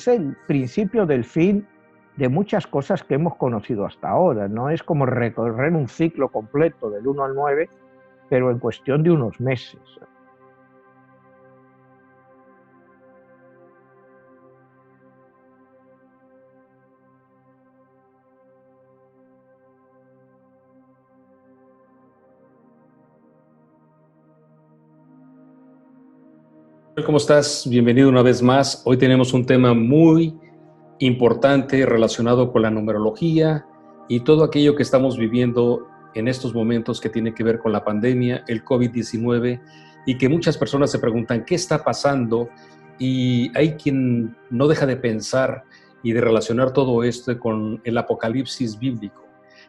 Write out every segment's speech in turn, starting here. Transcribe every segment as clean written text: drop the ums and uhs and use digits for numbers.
es el principio del fin de muchas cosas que hemos conocido hasta ahora. No es como recorrer un ciclo completo del 1 al 9, pero en cuestión de unos meses. ¿Cómo estás? Bienvenido una vez más. Hoy tenemos un tema muy importante relacionado con la numerología y todo aquello que estamos viviendo en estos momentos que tiene que ver con la pandemia, el COVID-19, y que muchas personas se preguntan qué está pasando, y hay quien no deja de pensar y de relacionar todo esto con el apocalipsis bíblico.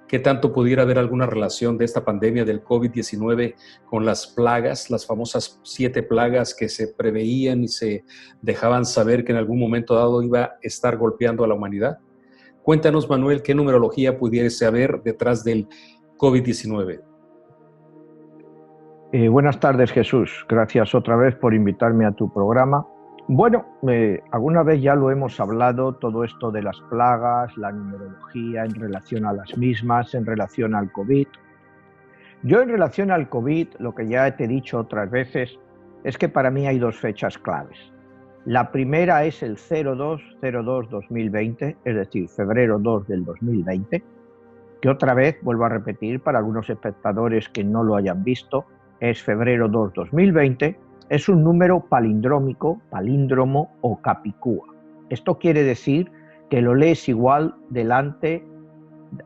¿Qué tanto pudiera haber alguna relación de esta pandemia del COVID-19 con las plagas, las famosas 7 plagas que se preveían y se dejaban saber que en algún momento dado iba a estar golpeando a la humanidad? Cuéntanos, Manuel, ¿qué numerología pudiese haber detrás del COVID-19? Buenas tardes, Jesús. Gracias otra vez por invitarme a tu programa. Bueno, alguna vez ya lo hemos hablado, todo esto de las plagas, la numerología en relación a las mismas, en relación al COVID. Yo en relación al COVID, lo que ya te he dicho otras veces, es que para mí hay 2 fechas claves. La primera es el 02/02/2020, es decir, febrero 2 del 2020, que otra vez, vuelvo a repetir, para algunos espectadores que no lo hayan visto, es febrero 2 2020, es un número palindrómico, palíndromo o capicúa. Esto quiere decir que lo lees igual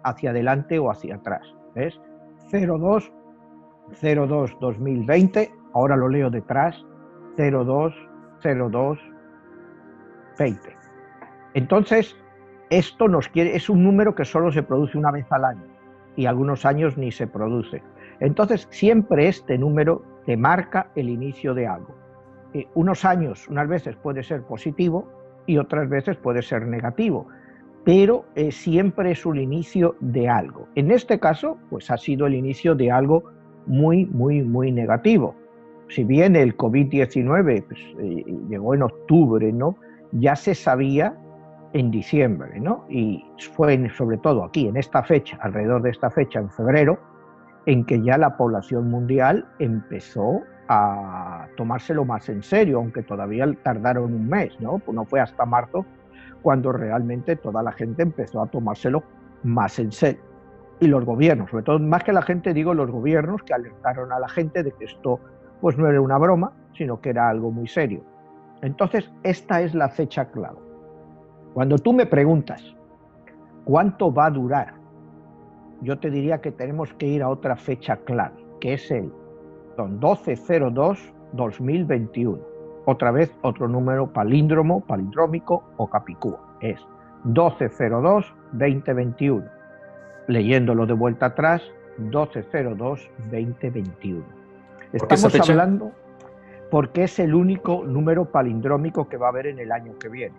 hacia adelante o hacia atrás. ¿Ves? 02/02/2020, ahora lo leo detrás, 02/02/20. Entonces, esto es un número que solo se produce una vez al año y algunos años ni se produce. Entonces, siempre este número te marca el inicio de algo. Unos años, unas veces puede ser positivo y otras veces puede ser negativo, pero siempre es un inicio de algo. En este caso, pues ha sido el inicio de algo muy, muy, muy negativo. Si bien el COVID-19 pues, llegó en octubre, ¿no? Ya se sabía en diciembre, ¿no? Y fue sobre todo aquí, en esta fecha, alrededor de esta fecha, en febrero, en que ya la población mundial empezó a tomárselo más en serio, aunque todavía tardaron un mes, ¿no? Pues no fue hasta marzo cuando realmente toda la gente empezó a tomárselo más en serio. Y los gobiernos, sobre todo, más que la gente, digo los gobiernos, que alertaron a la gente de que esto pues no era una broma, sino que era algo muy serio. Entonces, esta es la fecha clave. Cuando tú me preguntas cuánto va a durar, yo te diría que tenemos que ir a otra fecha clave, que es el 12/02/2021. Otra vez, otro número palindrómico o capicúa. Es 12/02/2021. Leyéndolo de vuelta atrás, 12/02/2021. Estamos hablando porque es el único número palindrómico que va a haber en el año que viene.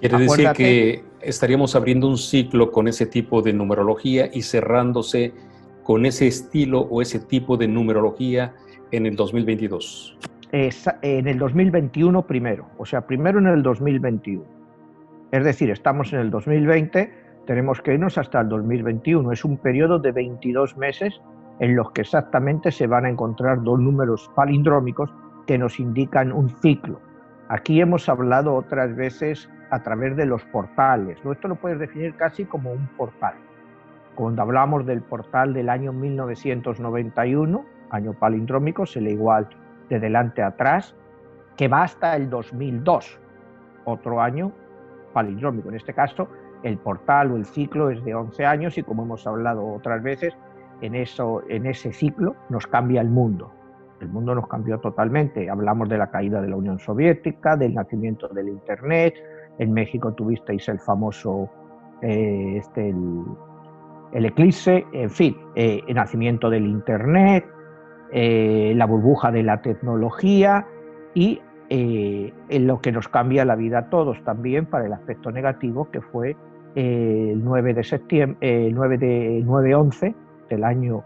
Quiere decir que estaríamos abriendo un ciclo con ese tipo de numerología y cerrándose con ese estilo o ese tipo de numerología en el 2022. En el 2021 primero, o sea, primero en el 2021. Es decir, estamos en el 2020, tenemos que irnos hasta el 2021. Es un periodo de 22 meses en los que exactamente se van a encontrar 2 números palindrómicos que nos indican un ciclo. Aquí hemos hablado otras veces a través de los portales, ¿no? Esto lo puedes definir casi como un portal. Cuando hablamos del portal del año 1991, año palindrómico, se lee igual de delante a atrás, que va hasta el 2002, otro año palindrómico. En este caso, el portal o el ciclo es de 11 años y, como hemos hablado otras veces, en ese ciclo nos cambia el mundo. El mundo nos cambió totalmente. Hablamos de la caída de la Unión Soviética, del nacimiento del Internet. En México tuvisteis el famoso el eclipse, en fin, el nacimiento del Internet, la burbuja de la tecnología y en lo que nos cambia la vida a todos también para el aspecto negativo, que fue el 9 de septiembre, 9/11 del año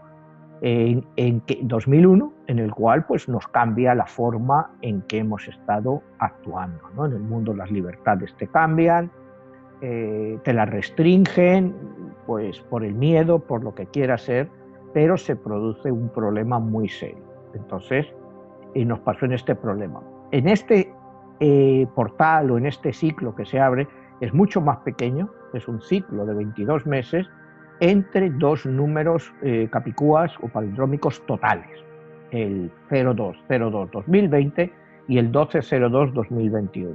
2001, en el cual pues, nos cambia la forma en que hemos estado actuando, ¿no? En el mundo las libertades te cambian, te las restringen pues, por el miedo, por lo que quiera ser, pero se produce un problema muy serio. Entonces, nos pasó en este problema. En este portal o en este ciclo que se abre, es mucho más pequeño, es un ciclo de 22 meses entre dos números capicúas o palindrómicos totales, el 0202-2020 y el 1202-2021.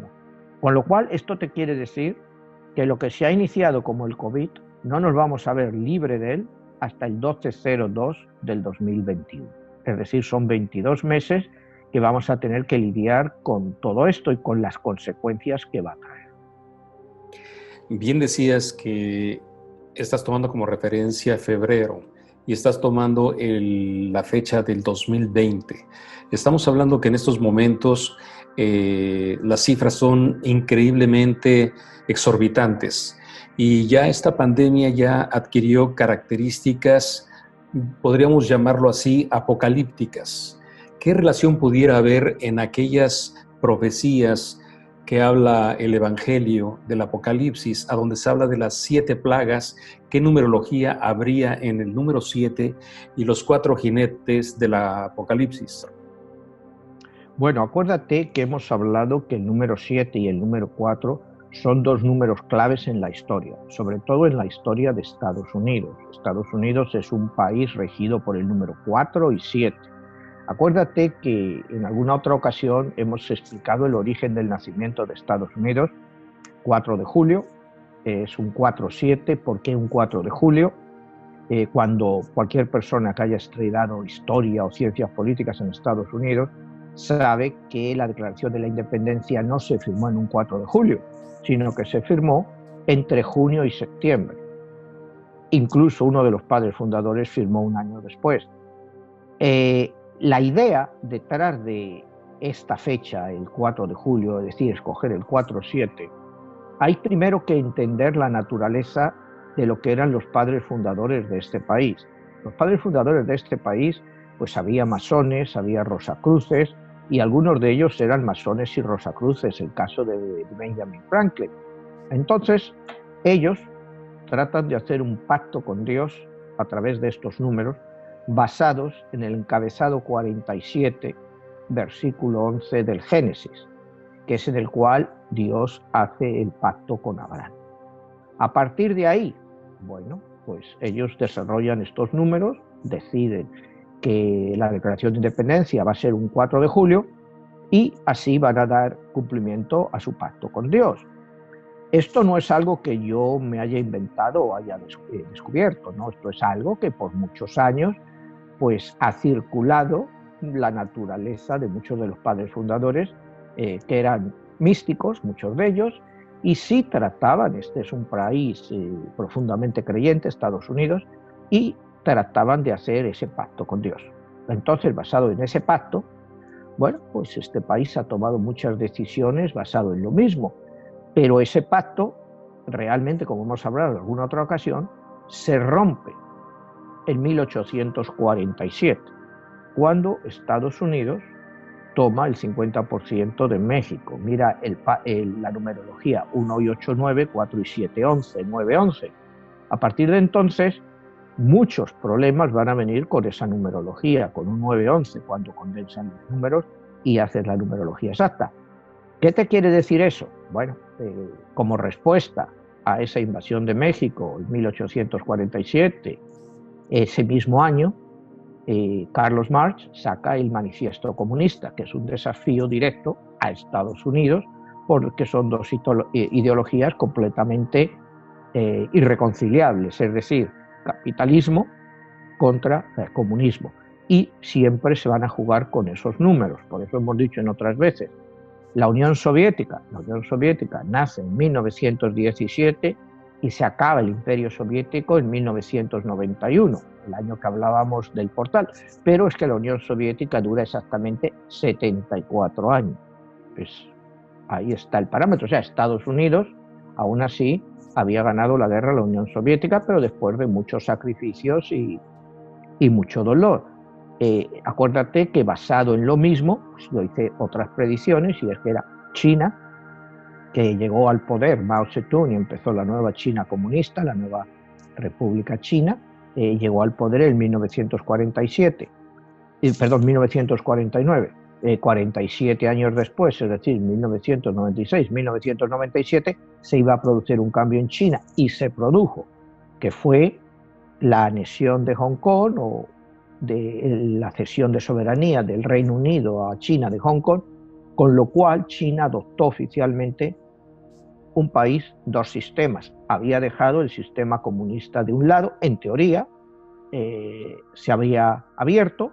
Con lo cual, esto te quiere decir que lo que se ha iniciado como el COVID no nos vamos a ver libre de él hasta el 1202 del 2021. Es decir, son 22 meses que vamos a tener que lidiar con todo esto y con las consecuencias que va a traer. Bien decías que estás tomando como referencia febrero y estás tomando la fecha del 2020. Estamos hablando que en estos momentos las cifras son increíblemente exorbitantes y ya esta pandemia ya adquirió características, podríamos llamarlo así, apocalípticas. ¿Qué relación pudiera haber en aquellas profecías que habla el Evangelio del Apocalipsis, a donde se habla de las 7 plagas? ¿Qué numerología habría en el número 7 y los 4 jinetes del Apocalipsis? Bueno, acuérdate que hemos hablado que el número 7 y el número 4 son dos números claves en la historia, sobre todo en la historia de Estados Unidos. Estados Unidos es un país regido por el número 4 y 7. Acuérdate que en alguna otra ocasión hemos explicado el origen del nacimiento de Estados Unidos, 4 de julio, es un 4-7. ¿Por qué un 4 de julio? Cuando cualquier persona que haya estudiado historia o ciencias políticas en Estados Unidos sabe que la Declaración de la Independencia no se firmó en un 4 de julio, sino que se firmó entre junio y septiembre. Incluso uno de los padres fundadores firmó un año después. La idea detrás de esta fecha, el 4 de julio, es decir, escoger el 4-7, hay primero que entender la naturaleza de lo que eran los padres fundadores de este país. Los padres fundadores de este país, pues había masones, había rosacruces, y algunos de ellos eran masones y rosacruces, el caso de Benjamin Franklin. Entonces, ellos tratan de hacer un pacto con Dios a través de estos números, basados en el encabezado 47, versículo 11 del Génesis, que es en el cual Dios hace el pacto con Abraham. A partir de ahí, bueno, pues ellos desarrollan estos números, deciden que la Declaración de Independencia va a ser un 4 de julio y así van a dar cumplimiento a su pacto con Dios. Esto no es algo que yo me haya inventado o haya descubierto, ¿no? Esto es algo que por muchos años pues, ha circulado la naturaleza de muchos de los padres fundadores, que eran místicos, muchos de ellos, y sí trataban, este es un país profundamente creyente, Estados Unidos, y trataban de hacer ese pacto con Dios. Entonces, basado en ese pacto, bueno, pues este país ha tomado muchas decisiones basado en lo mismo, pero ese pacto realmente, como hemos hablado en alguna otra ocasión, se rompe en 1847, cuando Estados Unidos toma el 50% de México. Mira la numerología 1 y 8, 9, 4 y 7, 11, 9, 11. A partir de entonces, muchos problemas van a venir con esa numerología, con un 9-11, cuando condensan los números y hacen la numerología exacta. ¿Qué te quiere decir eso? Bueno, como respuesta a esa invasión de México en 1847, ese mismo año, Carlos Marx saca el Manifiesto Comunista, que es un desafío directo a Estados Unidos, porque son dos ideologías completamente irreconciliables, es decir, capitalismo contra el comunismo, y siempre se van a jugar con esos números. Por eso hemos dicho en otras veces, la Unión Soviética nace en 1917 y se acaba el Imperio Soviético en 1991, el año que hablábamos del portal, pero es que la Unión Soviética dura exactamente 74 años. Pues ahí está el parámetro. O sea, Estados Unidos, aún así, había ganado la guerra a la Unión Soviética, pero después de muchos sacrificios y mucho dolor. Acuérdate que basado en lo mismo, pues yo hice otras predicciones, y es que era China, que llegó al poder Mao Zedong y empezó la nueva China comunista, la nueva República China, llegó al poder en 1947, perdón, 1949. 47 años después, es decir, 1996, 1997, se iba a producir un cambio en China, y se produjo, que fue la anexión de Hong Kong, o de la cesión de soberanía del Reino Unido a China de Hong Kong, con lo cual China adoptó oficialmente un país, dos sistemas. Había dejado el sistema comunista de un lado, en teoría, se había abierto,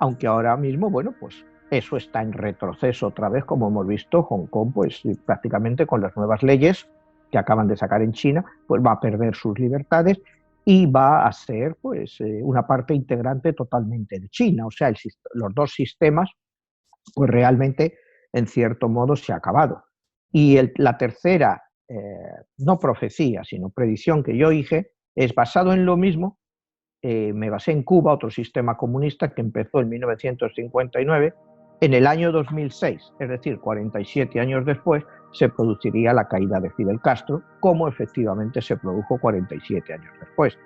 aunque ahora mismo, bueno, pues eso está en retroceso otra vez, como hemos visto. Hong Kong, pues prácticamente con las nuevas leyes que acaban de sacar en China, pues va a perder sus libertades y va a ser, pues, una parte integrante totalmente de China. O sea, los dos sistemas, pues realmente, en cierto modo, se ha acabado. Y la tercera, no profecía, sino predicción que yo hice, es basado en lo mismo. Me basé en Cuba, otro sistema comunista que empezó en 1959. En el año 2006, es decir, 47 años después, se produciría la caída de Fidel Castro, como efectivamente se produjo 47 años después.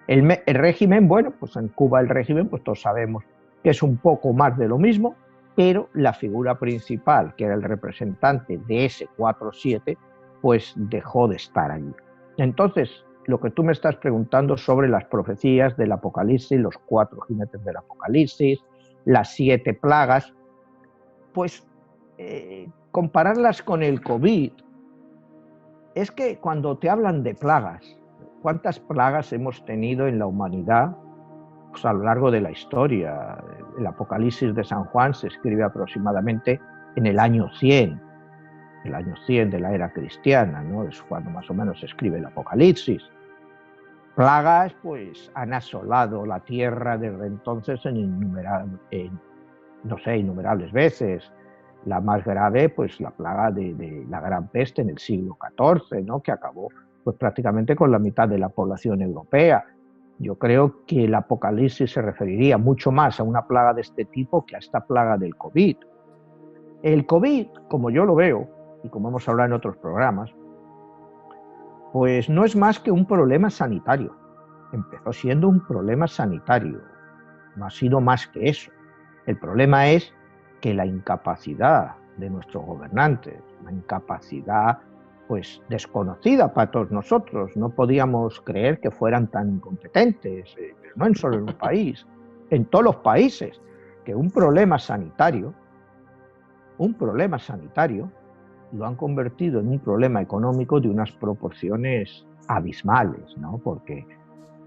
El régimen, bueno, pues en Cuba el régimen, pues todos sabemos que es un poco más de lo mismo, pero la figura principal, que era el representante de ese 4-7, pues dejó de estar allí. Entonces, lo que tú me estás preguntando sobre las profecías del Apocalipsis, los 4 jinetes del Apocalipsis, las 7 plagas, pues compararlas con el COVID, es que cuando te hablan de plagas, ¿cuántas plagas hemos tenido en la humanidad? Pues a lo largo de la historia. El Apocalipsis de San Juan se escribe aproximadamente en el año 100 de la era cristiana, ¿no? Es cuando más o menos se escribe el Apocalipsis. Plagas, pues, han asolado la tierra desde entonces innumerables veces. La más grave, pues, la plaga de la Gran Peste en el siglo XIV, ¿no? Que acabó, pues, prácticamente con la mitad de la población europea. Yo creo que el Apocalipsis se referiría mucho más a una plaga de este tipo que a esta plaga del COVID. El COVID, como yo lo veo, y como hemos hablado en otros programas, pues no es más que un problema sanitario. Empezó siendo un problema sanitario, no ha sido más que eso. El problema es que la incapacidad de nuestros gobernantes, una incapacidad pues desconocida para todos nosotros, no podíamos creer que fueran tan incompetentes, no en solo en un país, en todos los países, que un problema sanitario lo han convertido en un problema económico de unas proporciones abismales, ¿no? Porque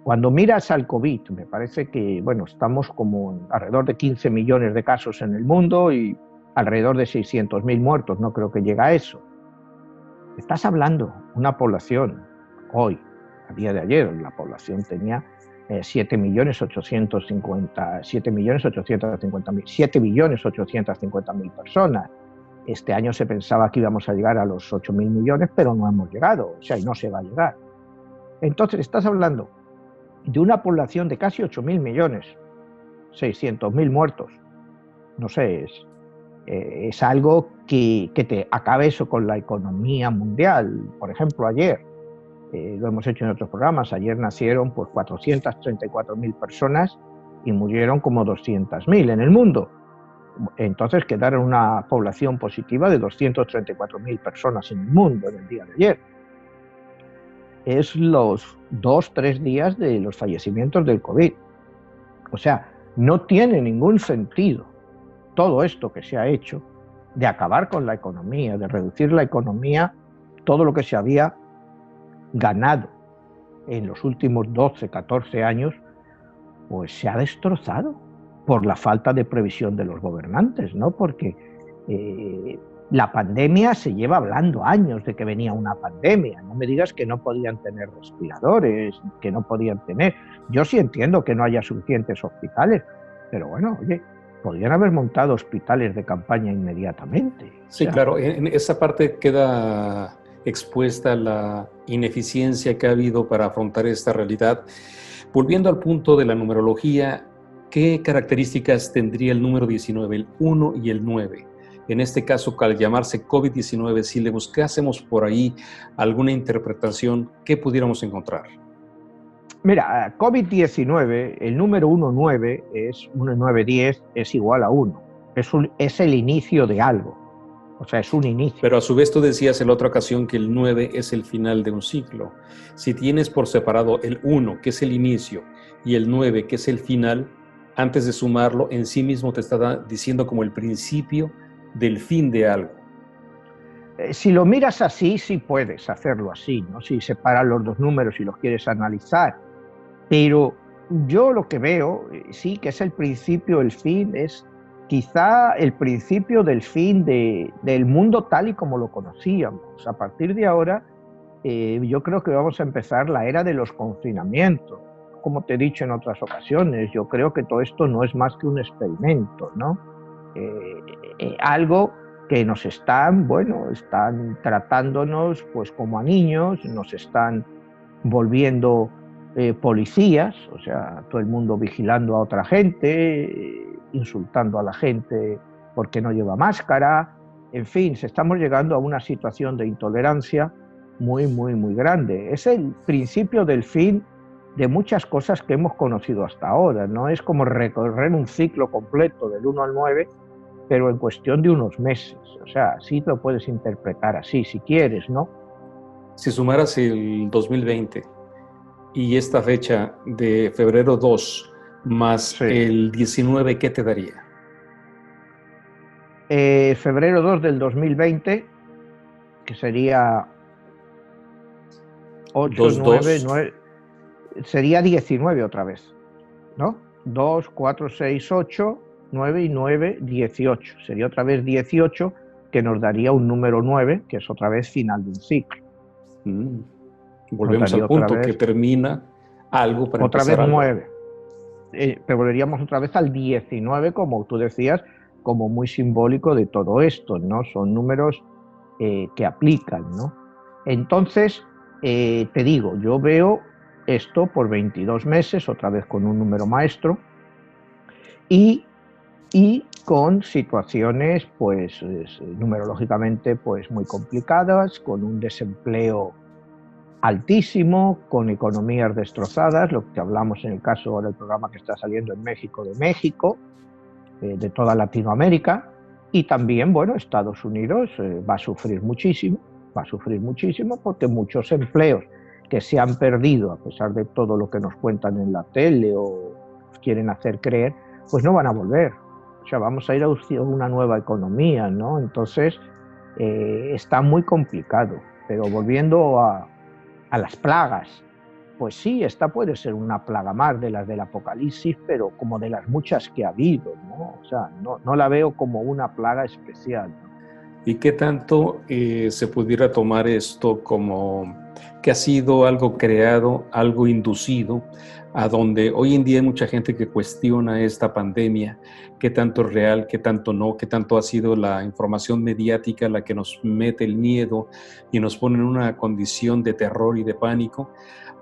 cuando miras al COVID, me parece que, bueno, estamos como alrededor de 15 millones de casos en el mundo y alrededor de 600.000 muertos, no creo que llegue a eso. Estás hablando de una población, hoy, a día de ayer, la población tenía 7.850.000 personas. Este año se pensaba que íbamos a llegar a los 8.000 millones, pero no hemos llegado, o sea, y no se va a llegar. Entonces, estás hablando de una población de casi 8.000 millones, 600.000 muertos. No sé, es algo que te acabe eso con la economía mundial. Por ejemplo, ayer, lo hemos hecho en otros programas, ayer nacieron pues 434.000 personas y murieron como 200.000 en el mundo. Entonces quedaron una población positiva de 234.000 personas en el mundo en el día de ayer. Es los 2-3 días de los fallecimientos del COVID. O sea, no tiene ningún sentido todo esto que se ha hecho de acabar con la economía, de reducir la economía, todo lo que se había ganado en los últimos 12-14 años, pues se ha destrozado por la falta de previsión de los gobernantes, ¿no? Porque la pandemia se lleva hablando años de que venía una pandemia. No me digas que no podían tener respiradores, que no podían tener. Yo sí entiendo que no haya suficientes hospitales, pero bueno, oye, podrían haber montado hospitales de campaña inmediatamente. Sí, o sea, claro, en esa parte queda expuesta la ineficiencia que ha habido para afrontar esta realidad. Volviendo al punto de la numerología, ¿qué características tendría el número 19, el 1 y el 9? En este caso, al llamarse COVID-19, si le buscásemos por ahí alguna interpretación, ¿qué pudiéramos encontrar? Mira, COVID-19, el número 19 es 1910, es igual a 1. Es el inicio de algo. O sea, es un inicio. Pero a su vez tú decías en la otra ocasión que el 9 es el final de un ciclo. Si tienes por separado el 1, que es el inicio, y el 9, que es el final, antes de sumarlo, en sí mismo te está diciendo como el principio del fin de algo. Si lo miras así, sí puedes hacerlo así, ¿no? Si separas los dos números y los quieres analizar. Pero yo lo que veo, sí, que es el principio, el fin, es quizá el principio del fin del mundo tal y como lo conocíamos. A partir de ahora, yo creo que vamos a empezar la era de los confinamientos. Como te he dicho en otras ocasiones, yo creo que todo esto no es más que un experimento, ¿no? Algo que nos están tratándonos pues como a niños, nos están volviendo policías, o sea, todo el mundo vigilando a otra gente, insultando a la gente porque no lleva máscara, en fin, estamos llegando a una situación de intolerancia muy, muy, muy grande. Es el principio del fin de muchas cosas que hemos conocido hasta ahora, no es como recorrer un ciclo completo del 1 al 9, pero en cuestión de unos meses, o sea, sí lo puedes interpretar así, si quieres, ¿no? Si sumaras el 2020 y esta fecha de febrero 2 más sí, el 19, ¿qué te daría? Febrero 2 del 2020, que sería 8, 9, sería 19 otra vez, ¿no? 2, 4, 6, 8, 9 y 9, 18. Sería otra vez 18, que nos daría un número 9, que es otra vez final de un ciclo. Volvemos al punto que termina algo para otra empezar vez algo. 9. Pero volveríamos otra vez al 19, como tú decías, como muy simbólico de todo esto, ¿no? Son números que aplican, ¿no? Entonces, te digo, yo veo esto por 22 meses, otra vez con un número maestro, y con situaciones, pues, numerológicamente, pues, muy complicadas, con un desempleo altísimo, con economías destrozadas, lo que hablamos en el caso del programa que está saliendo en México, de toda Latinoamérica, y también, bueno, Estados Unidos va a sufrir muchísimo porque muchos empleos que se han perdido, a pesar de todo lo que nos cuentan en la tele o quieren hacer creer, pues no van a volver. O sea, vamos a ir a una nueva economía, ¿no? Entonces, está muy complicado. Pero volviendo a las plagas, pues sí, esta puede ser una plaga más de las del Apocalipsis, pero como de las muchas que ha habido, ¿no? O sea, no la veo como una plaga especial, ¿no? ¿Y qué tanto se pudiera tomar esto como que ha sido algo creado, algo inducido, a donde hoy en día hay mucha gente que cuestiona esta pandemia, qué tanto es real, qué tanto no, qué tanto ha sido la información mediática la que nos mete el miedo y nos pone en una condición de terror y de pánico,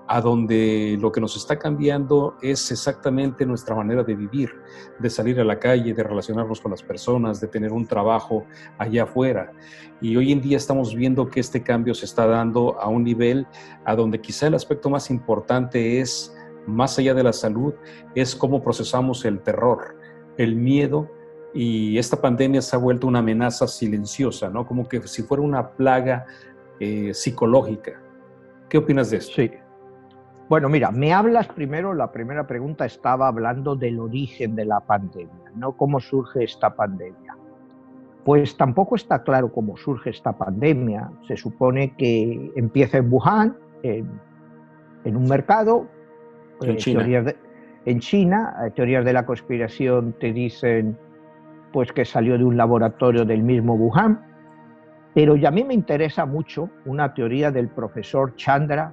a donde lo que nos está cambiando es exactamente nuestra manera de vivir, de salir a la calle, de relacionarnos con las personas, de tener un trabajo allá afuera. Y hoy en día estamos viendo que este cambio se está dando a un nivel a donde quizá el aspecto más importante es, más allá de la salud, es cómo procesamos el terror, el miedo, y esta pandemia se ha vuelto una amenaza silenciosa, ¿no? Como que si fuera una plaga psicológica. ¿Qué opinas de esto? Sí. Bueno, mira, me hablas primero, la primera pregunta estaba hablando del origen de la pandemia, ¿no? ¿Cómo surge esta pandemia? Pues tampoco está claro cómo surge esta pandemia. Se supone que empieza en Wuhan, en un mercado, en China. En China, teorías de la conspiración te dicen pues que salió de un laboratorio del mismo Wuhan, pero a mí me interesa mucho una teoría del profesor Chandra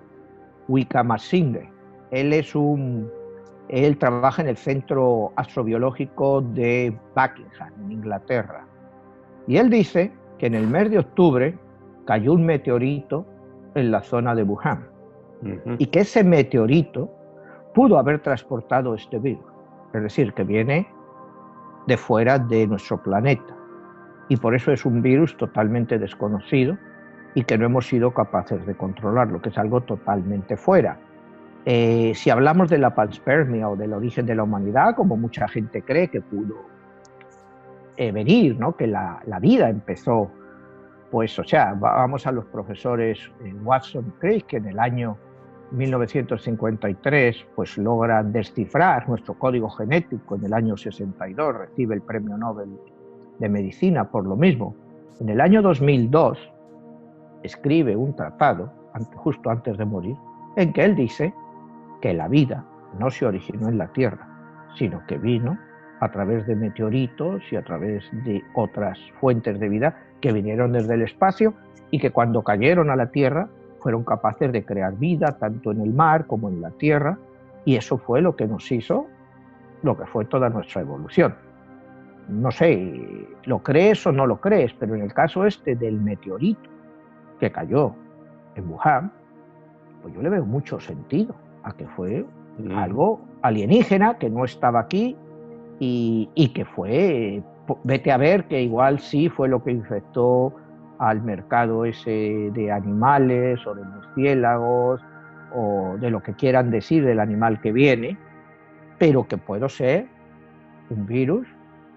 Wickramasinghe. Él trabaja en el Centro Astrobiológico de Buckingham, en Inglaterra. Y él dice que en el mes de octubre cayó un meteorito en la zona de Wuhan. Y que ese meteorito pudo haber transportado este virus. es decir, que viene de fuera de nuestro planeta. Y por eso es un virus totalmente desconocido y que no hemos sido capaces de controlarlo, que es algo totalmente fuera. Si hablamos de la panspermia o del origen de la humanidad, como mucha gente cree que pudo venir, ¿no? Que la vida empezó, pues, o sea, vamos a los profesores Watson Crick, que en el año 1953 pues logran descifrar nuestro código genético. En el año 62 recibe el premio Nobel de Medicina por lo mismo. En el año 2002 escribe un tratado, justo antes de morir, en que él dice que la vida no se originó en la Tierra, sino que vino a través de meteoritos y a través de otras fuentes de vida que vinieron desde el espacio y que cuando cayeron a la Tierra fueron capaces de crear vida tanto en el mar como en la Tierra, y eso fue lo que nos hizo lo que fue toda nuestra evolución. No sé, ¿lo crees o no lo crees? Pero en el caso este del meteorito que cayó en Wuhan, pues yo le veo mucho sentido a que fue algo alienígena que no estaba aquí y que fue, vete a ver, que igual sí fue lo que infectó al mercado ese de animales o de murciélagos o de lo que quieran decir del animal que viene, pero que puede ser un virus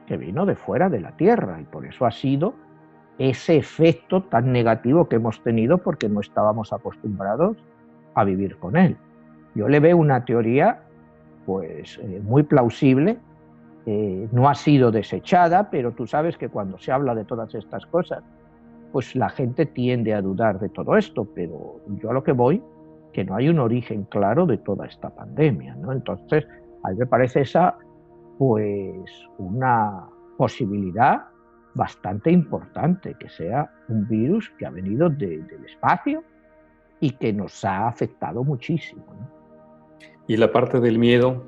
que vino de fuera de la Tierra, y por eso ha sido ese efecto tan negativo que hemos tenido, porque no estábamos acostumbrados a vivir con él. Yo le veo una teoría pues muy plausible, no ha sido desechada, pero tú sabes que cuando se habla de todas estas cosas, pues la gente tiende a dudar de todo esto, pero yo a lo que voy, que no hay un origen claro de toda esta pandemia, ¿no? Entonces, a mí me parece esa pues una posibilidad bastante importante, que sea un virus que ha venido del espacio y que nos ha afectado muchísimo, ¿no? Y la parte del miedo,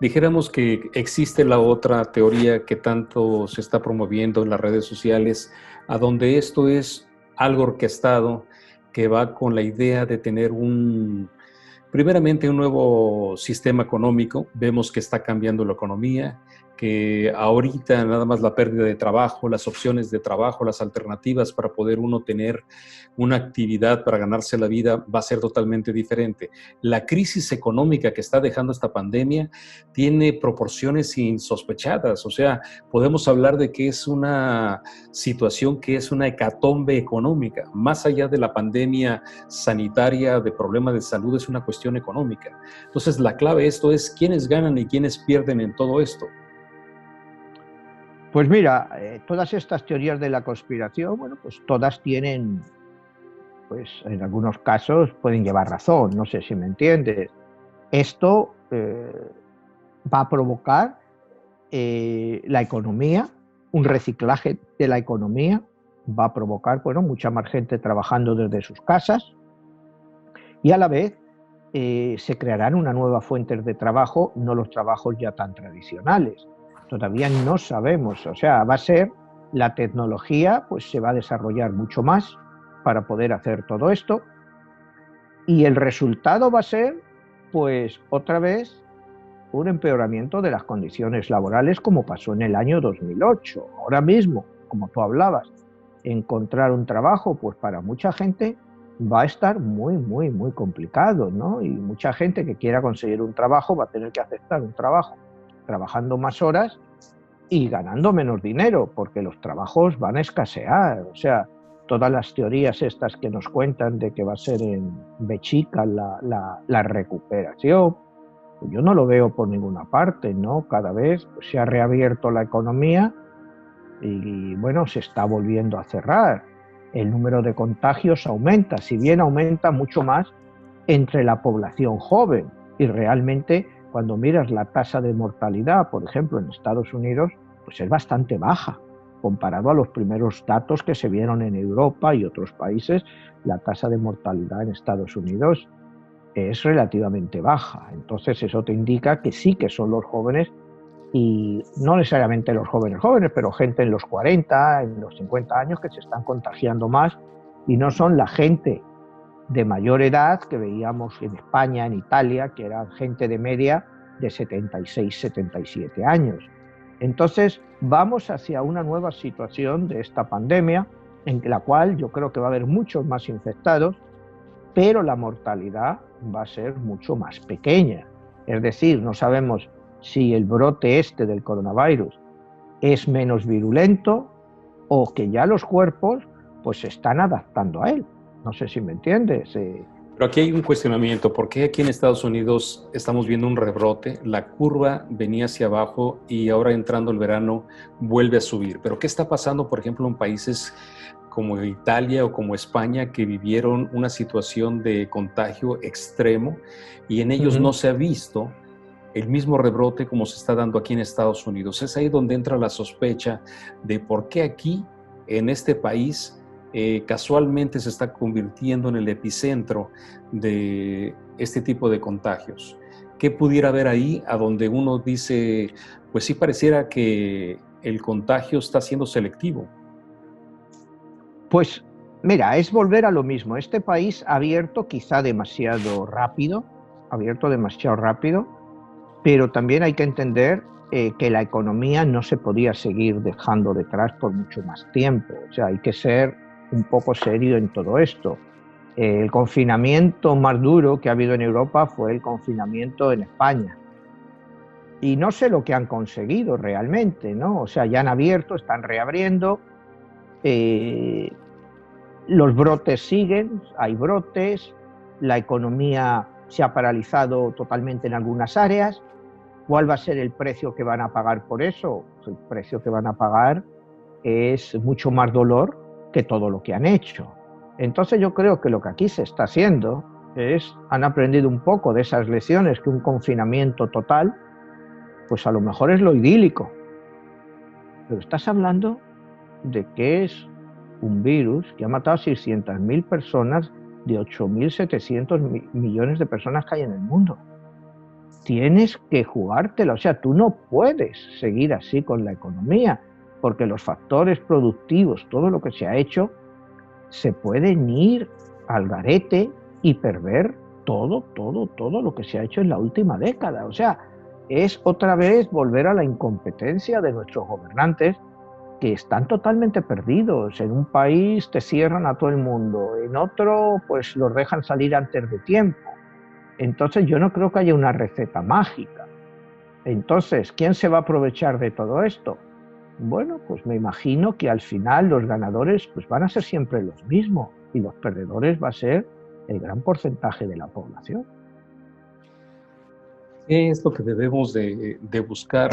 dijéramos que existe la otra teoría que tanto se está promoviendo en las redes sociales, a donde esto es algo orquestado que va con la idea de tener primeramente un nuevo sistema económico. Vemos que está cambiando la economía, que ahorita nada más la pérdida de trabajo, las opciones de trabajo, las alternativas para poder uno tener una actividad para ganarse la vida va a ser totalmente diferente. La crisis económica que está dejando esta pandemia tiene proporciones insospechadas. O sea, podemos hablar de que es una situación que es una hecatombe económica. Más allá de la pandemia sanitaria, de problemas de salud, es una cuestión económica. Entonces, la clave de esto es quiénes ganan y quiénes pierden en todo esto. Pues mira, todas estas teorías de la conspiración, bueno, pues todas tienen, pues en algunos casos pueden llevar razón, no sé si me entiendes. Esto va a provocar la economía, un reciclaje de la economía, va a provocar, bueno, mucha más gente trabajando desde sus casas, y a la vez se crearán una nueva fuentes de trabajo, no los trabajos ya tan tradicionales. Todavía no sabemos, o sea, va a ser la tecnología, pues se va a desarrollar mucho más para poder hacer todo esto, y el resultado va a ser, pues otra vez, un empeoramiento de las condiciones laborales, como pasó en el año 2008. Ahora mismo, como tú hablabas, encontrar un trabajo, pues para mucha gente va a estar muy, muy, muy complicado, ¿no? Y mucha gente que quiera conseguir un trabajo va a tener que aceptar un trabajo trabajando más horas y ganando menos dinero, porque los trabajos van a escasear. O sea, todas las teorías estas que nos cuentan de que va a ser en Bechica la recuperación, yo no lo veo por ninguna parte, ¿no? Cada vez se ha reabierto la economía y bueno, se está volviendo a cerrar. El número de contagios aumenta, si bien aumenta mucho más entre la población joven, y realmente cuando miras la tasa de mortalidad, por ejemplo, en Estados Unidos, pues es bastante baja. Comparado a los primeros datos que se vieron en Europa y otros países, la tasa de mortalidad en Estados Unidos es relativamente baja. Entonces eso te indica que sí que son los jóvenes, y no necesariamente los jóvenes, pero gente en los 40, en los 50 años que se están contagiando más, y no son la gente de mayor edad que veíamos en España, en Italia, que era gente de media de 76, 77 años. Entonces, vamos hacia una nueva situación de esta pandemia, en la cual yo creo que va a haber muchos más infectados, pero la mortalidad va a ser mucho más pequeña. Es decir, no sabemos si el brote este del coronavirus es menos virulento o que ya los cuerpos pues se están adaptando a él. No sé si me entiendes. Pero aquí hay un cuestionamiento. ¿Por qué aquí en Estados Unidos estamos viendo un rebrote? La curva venía hacia abajo y ahora entrando el verano vuelve a subir. ¿Pero qué está pasando, por ejemplo, en países como Italia o como España, que vivieron una situación de contagio extremo y en ellos no se ha visto el mismo rebrote como se está dando aquí en Estados Unidos? Es ahí donde entra la sospecha de por qué aquí, en este país, casualmente se está convirtiendo en el epicentro de este tipo de contagios. ¿Qué pudiera haber ahí a donde uno dice, pues sí pareciera que el contagio está siendo selectivo? Pues mira, es volver a lo mismo. Este país ha abierto quizá demasiado rápido, pero también hay que entender que la economía no se podía seguir dejando detrás por mucho más tiempo. O sea, hay que ser un poco serio en todo esto. El confinamiento más duro que ha habido en Europa fue el confinamiento en España. Y no sé lo que han conseguido realmente, ¿no? O sea, ya han abierto, están reabriendo, los brotes siguen, hay brotes, la economía se ha paralizado totalmente en algunas áreas. ¿Cuál va a ser el precio que van a pagar por eso? El precio que van a pagar es mucho más dolor que todo lo que han hecho. Entonces yo creo que lo que aquí se está haciendo es, han aprendido un poco de esas lecciones, que un confinamiento total, pues a lo mejor es lo idílico. Pero estás hablando de que es un virus que ha matado a 600.000 personas de 8.700 millones de personas que hay en el mundo. Tienes que jugártela, o sea, tú no puedes seguir así con la economía, porque los factores productivos, todo lo que se ha hecho, se pueden ir al garete y perder todo lo que se ha hecho en la última década. O sea, es otra vez volver a la incompetencia de nuestros gobernantes, que están totalmente perdidos. En un país te cierran a todo el mundo, en otro pues los dejan salir antes de tiempo. Entonces yo no creo que haya una receta mágica. Entonces, ¿quién se va a aprovechar de todo esto? Bueno, pues me imagino que al final los ganadores pues van a ser siempre los mismos y los perdedores va a ser el gran porcentaje de la población. ¿Qué es lo que debemos de buscar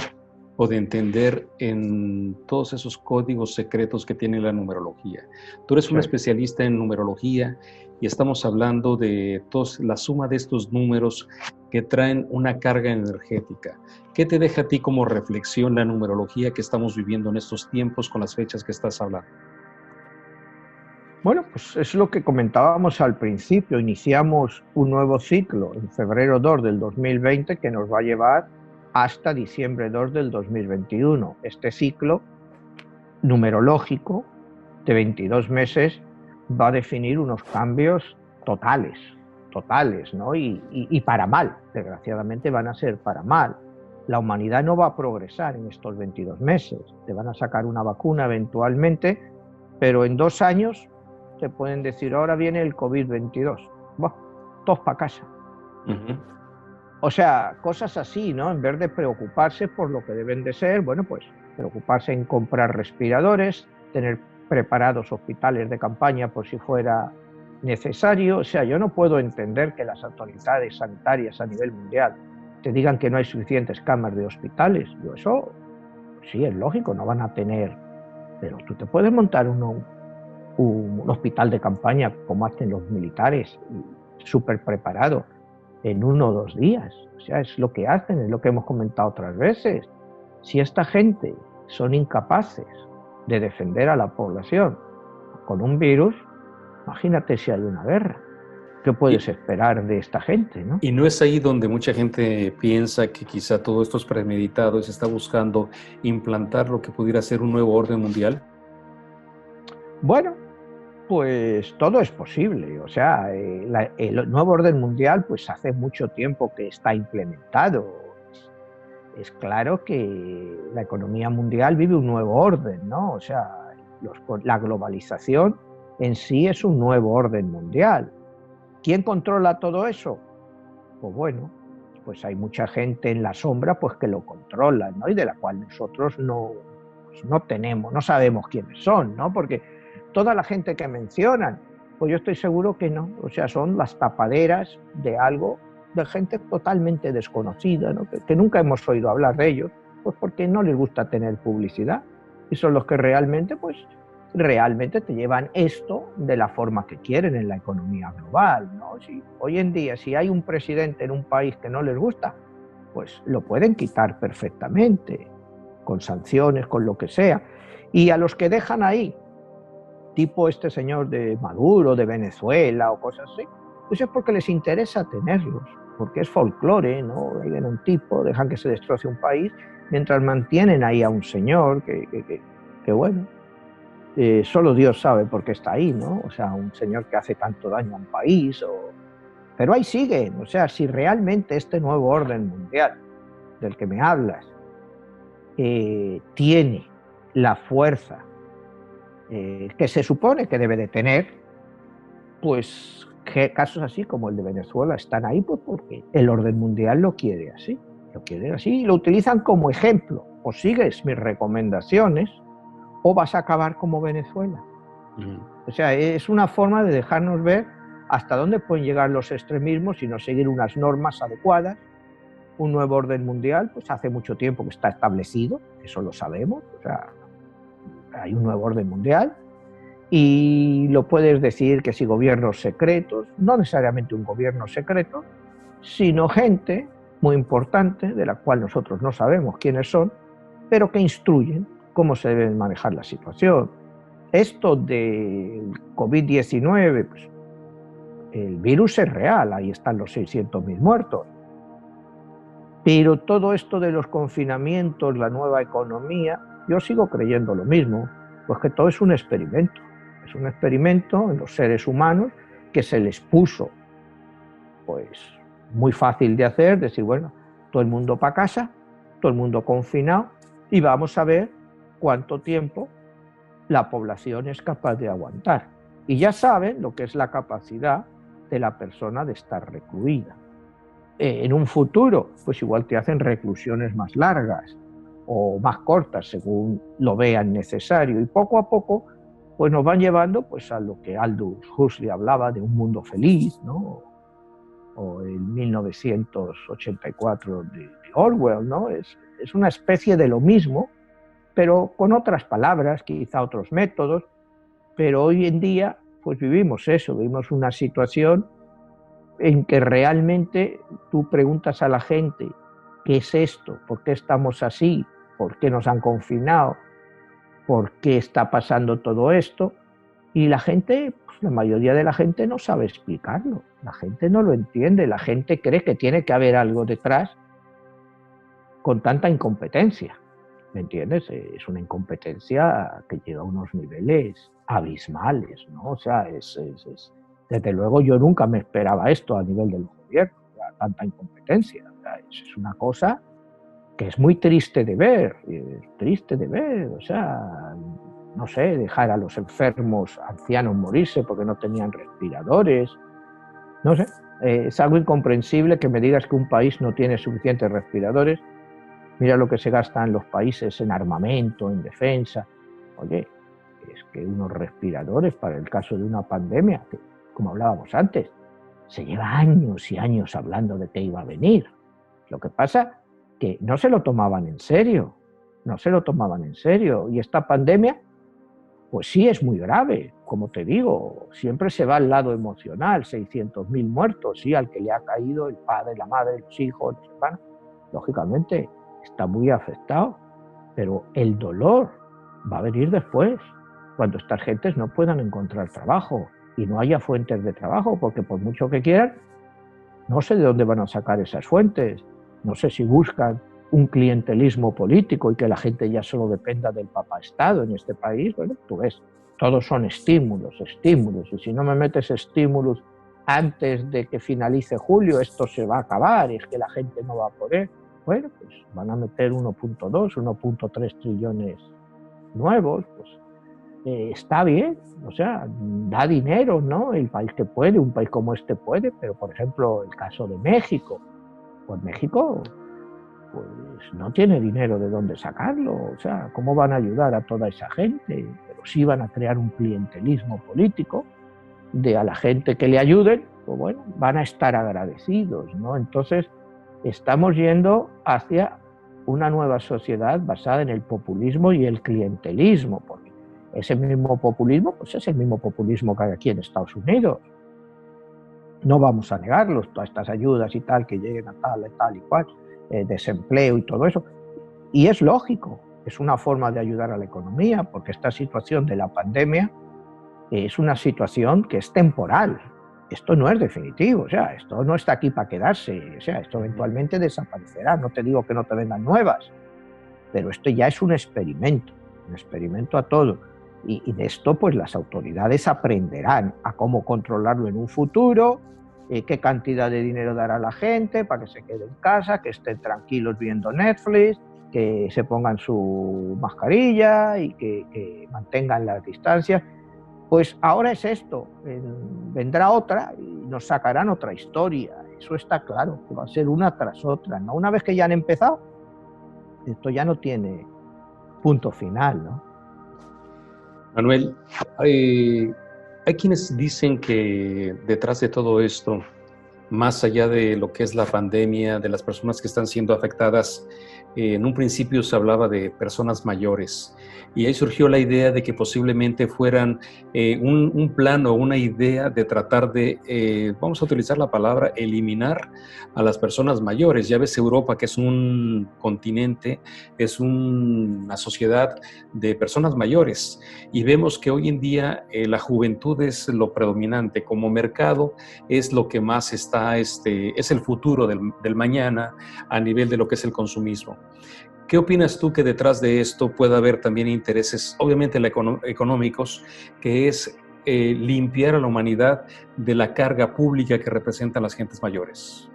o de entender en todos esos códigos secretos que tiene la numerología? Tú eres un especialista en numerología y estamos hablando de la suma de estos números que traen una carga energética. ¿Qué te deja a ti como reflexión la numerología que estamos viviendo en estos tiempos con las fechas que estás hablando? Bueno, pues es lo que comentábamos al principio. Iniciamos un nuevo ciclo en febrero 2 del 2020 que nos va a llevar hasta diciembre 2 del 2021. Este ciclo numerológico de 22 meses va a definir unos cambios totales, ¿no? Y para mal, desgraciadamente van a ser para mal. La humanidad no va a progresar en estos 22 meses. Te van a sacar una vacuna eventualmente, pero en 2 años te pueden decir, ahora viene el COVID-22. Bueno, todos para casa. O sea, cosas así, ¿no? En vez de preocuparse por lo que deben de ser, bueno, pues preocuparse en comprar respiradores, tener preparados hospitales de campaña por si fuera necesario. O sea, yo no puedo entender que las autoridades sanitarias a nivel mundial te digan que no hay suficientes camas de hospitales. Yo eso, sí, es lógico, no van a tener, pero tú te puedes montar un hospital de campaña como hacen los militares, súper preparado, en 1 o 2 días. O sea, es lo que hacen, es lo que hemos comentado otras veces. Si esta gente son incapaces de defender a la población con un virus, imagínate si hay una guerra. ¿Qué puedes esperar de esta gente, no? Y no es ahí donde mucha gente piensa que quizá todo esto es premeditado y se está buscando implantar lo que pudiera ser un nuevo orden mundial. Bueno, pues todo es posible. O sea, el nuevo orden mundial pues hace mucho tiempo que está implementado. es claro que la economía mundial vive un nuevo orden, ¿no? O sea, la globalización en sí es un nuevo orden mundial. ¿Quién controla todo eso? Pues bueno, pues hay mucha gente en la sombra pues que lo controla, ¿no? Y de la cual nosotros no tenemos, no sabemos quiénes son, ¿no? Porque toda la gente que mencionan, pues yo estoy seguro que no, o sea, son las tapaderas de algo, de gente totalmente desconocida, ¿no? Que nunca hemos oído hablar de ellos, pues porque no les gusta tener publicidad, y son los que realmente te llevan esto de la forma que quieren en la economía global, ¿no? Si hoy en día, si hay un presidente en un país que no les gusta, pues lo pueden quitar perfectamente, con sanciones, con lo que sea. Y a los que dejan ahí, tipo este señor de Maduro, de Venezuela o cosas así, pues es porque les interesa tenerlos, porque es folclore, ¿no? Ahí viene un tipo, dejan que se destroce un país, mientras mantienen ahí a un señor que bueno, solo Dios sabe por qué está ahí, ¿no? O sea, un señor que hace tanto daño a un país, pero ahí siguen. O sea, si realmente este nuevo orden mundial del que me hablas tiene la fuerza que se supone que debe de tener, pues casos así como el de Venezuela están ahí pues porque el orden mundial lo quiere así y lo utilizan como ejemplo. O sigues mis recomendaciones o vas a acabar como Venezuela. O sea, es una forma de dejarnos ver hasta dónde pueden llegar los extremismos y no seguir unas normas adecuadas. Un nuevo orden mundial, pues hace mucho tiempo que está establecido, eso lo sabemos, o sea, hay un nuevo orden mundial y lo puedes decir que si gobiernos secretos, no necesariamente un gobierno secreto, sino gente muy importante de la cual nosotros no sabemos quiénes son, pero que instruyen cómo se debe manejar la situación. Esto del COVID-19, pues, el virus es real, ahí están los 600.000 muertos. Pero todo esto de los confinamientos, la nueva economía, yo sigo creyendo lo mismo, pues que todo es un experimento. Es un experimento en los seres humanos que se les puso, pues, muy fácil de hacer, decir, bueno, todo el mundo para casa, todo el mundo confinado, y vamos a ver cuánto tiempo la población es capaz de aguantar. Y ya saben lo que es la capacidad de la persona de estar recluida. En un futuro, pues igual te hacen reclusiones más largas o más cortas, según lo vean necesario. Y poco a poco, pues nos van llevando pues, a lo que Aldous Huxley hablaba de un mundo feliz, ¿no? O el 1984 de Orwell, ¿no? Es una especie de lo mismo, pero con otras palabras, quizá otros métodos, pero hoy en día pues vivimos eso, vivimos una situación en que realmente tú preguntas a la gente ¿qué es esto? ¿Por qué estamos así? ¿Por qué nos han confinado? ¿Por qué está pasando todo esto? Y la gente, pues la mayoría de la gente no sabe explicarlo, la gente no lo entiende, la gente cree que tiene que haber algo detrás con tanta incompetencia. ¿Me entiendes? Es una incompetencia que llega a unos niveles abismales, ¿no? O sea, desde luego yo nunca me esperaba esto a nivel del gobierno, tanta incompetencia. O sea, es una cosa que es muy triste de ver, o sea, no sé, dejar a los enfermos ancianos morirse porque no tenían respiradores, no sé, es algo incomprensible que me digas que un país no tiene suficientes respiradores. Mira lo que se gasta en los países en armamento, en defensa. Oye, es que unos respiradores para el caso de una pandemia, que, como hablábamos antes, se lleva años y años hablando de que iba a venir. Lo que pasa que no se lo tomaban en serio, Y esta pandemia, pues sí es muy grave, como te digo, siempre se va al lado emocional, 600.000 muertos, sí, al que le ha caído el padre, la madre, los hijos, los hermanos, lógicamente está muy afectado, pero el dolor va a venir después, cuando estas gentes no puedan encontrar trabajo y no haya fuentes de trabajo, porque por mucho que quieran, no sé de dónde van a sacar esas fuentes, no sé si buscan un clientelismo político y que la gente ya solo dependa del papá-estado en este país. Bueno, tú ves, todos son estímulos, y si no me metes estímulos antes de que finalice julio, esto se va a acabar, y es que la gente no va a poder. bueno, pues van a meter 1.2, 1.3 trillones nuevos, pues está bien, o sea, da dinero, ¿no? El país que puede, un país como este puede, pero por ejemplo el caso de México, pues México pues no tiene dinero de dónde sacarlo, o sea, ¿cómo van a ayudar a toda esa gente? Pero sí van a crear un clientelismo político de a la gente que le ayuden, pues bueno, van a estar agradecidos, ¿no? Entonces estamos yendo hacia una nueva sociedad basada en el populismo y el clientelismo, porque ese mismo populismo, pues es el mismo populismo que hay aquí en Estados Unidos. No vamos a negarlos, todas estas ayudas y tal, que lleguen a tal y cual, desempleo y todo eso. Y es lógico, es una forma de ayudar a la economía, porque esta situación de la pandemia es una situación que es temporal. Esto no es definitivo, o sea, esto no está aquí para quedarse, o sea, esto eventualmente desaparecerá. No te digo que no te vengan nuevas, pero esto ya es un experimento a todo. Y de esto, pues las autoridades aprenderán a cómo controlarlo en un futuro, qué cantidad de dinero dará a la gente para que se quede en casa, que estén tranquilos viendo Netflix, que se pongan su mascarilla y que mantengan las distancias. Pues ahora es esto, vendrá otra y nos sacarán otra historia. Eso está claro, que va a ser una tras otra, ¿no? Una vez que ya han empezado, esto ya no tiene punto final, ¿no? Manuel, hay quienes dicen que detrás de todo esto, más allá de lo que es la pandemia, de las personas que están siendo afectadas, en un principio se hablaba de personas mayores y ahí surgió la idea de que posiblemente fueran un plan o una idea de tratar de, vamos a utilizar la palabra, eliminar a las personas mayores. Ya ves Europa, que es un continente, es una sociedad de personas mayores y vemos que hoy en día la juventud es lo predominante como mercado, es lo que más está, es el futuro del mañana a nivel de lo que es el consumismo. ¿Qué opinas tú que detrás de esto pueda haber también intereses, obviamente económicos, que es limpiar a la humanidad de la carga pública que representan las gentes mayores?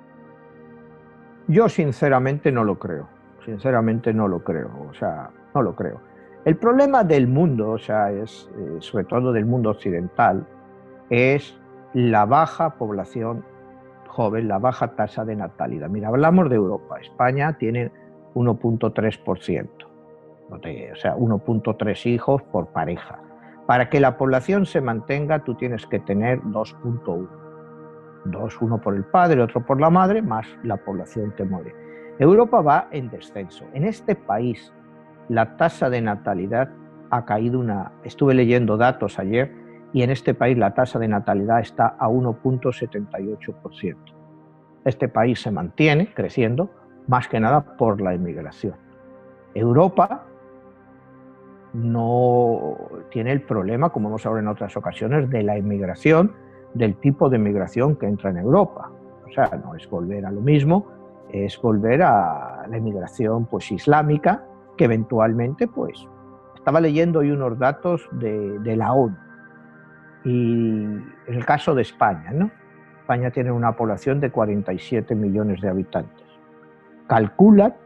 Yo sinceramente no lo creo, o sea, no lo creo. El problema del mundo, o sea, es sobre todo del mundo occidental, es la baja población joven, la baja tasa de natalidad. Mira, hablamos de Europa. España tiene 1.3%, o sea, 1.3 hijos por pareja. Para que la población se mantenga, tú tienes que tener 2.1. Uno por el padre, otro por la madre, más la población que muere. Europa va en descenso. En este país, la tasa de natalidad ha caído estuve leyendo datos ayer, y en este país la tasa de natalidad está a 1.78%. Este país se mantiene creciendo más que nada por la inmigración. Europa no tiene el problema, como hemos hablado en otras ocasiones, de la inmigración, del tipo de inmigración que entra en Europa. O sea, no es volver a lo mismo, es volver a la inmigración pues islámica, que eventualmente, pues, estaba leyendo hoy unos datos de la ONU. Y en el caso de España, ¿no? España tiene una población de 47 millones de habitantes. Calcula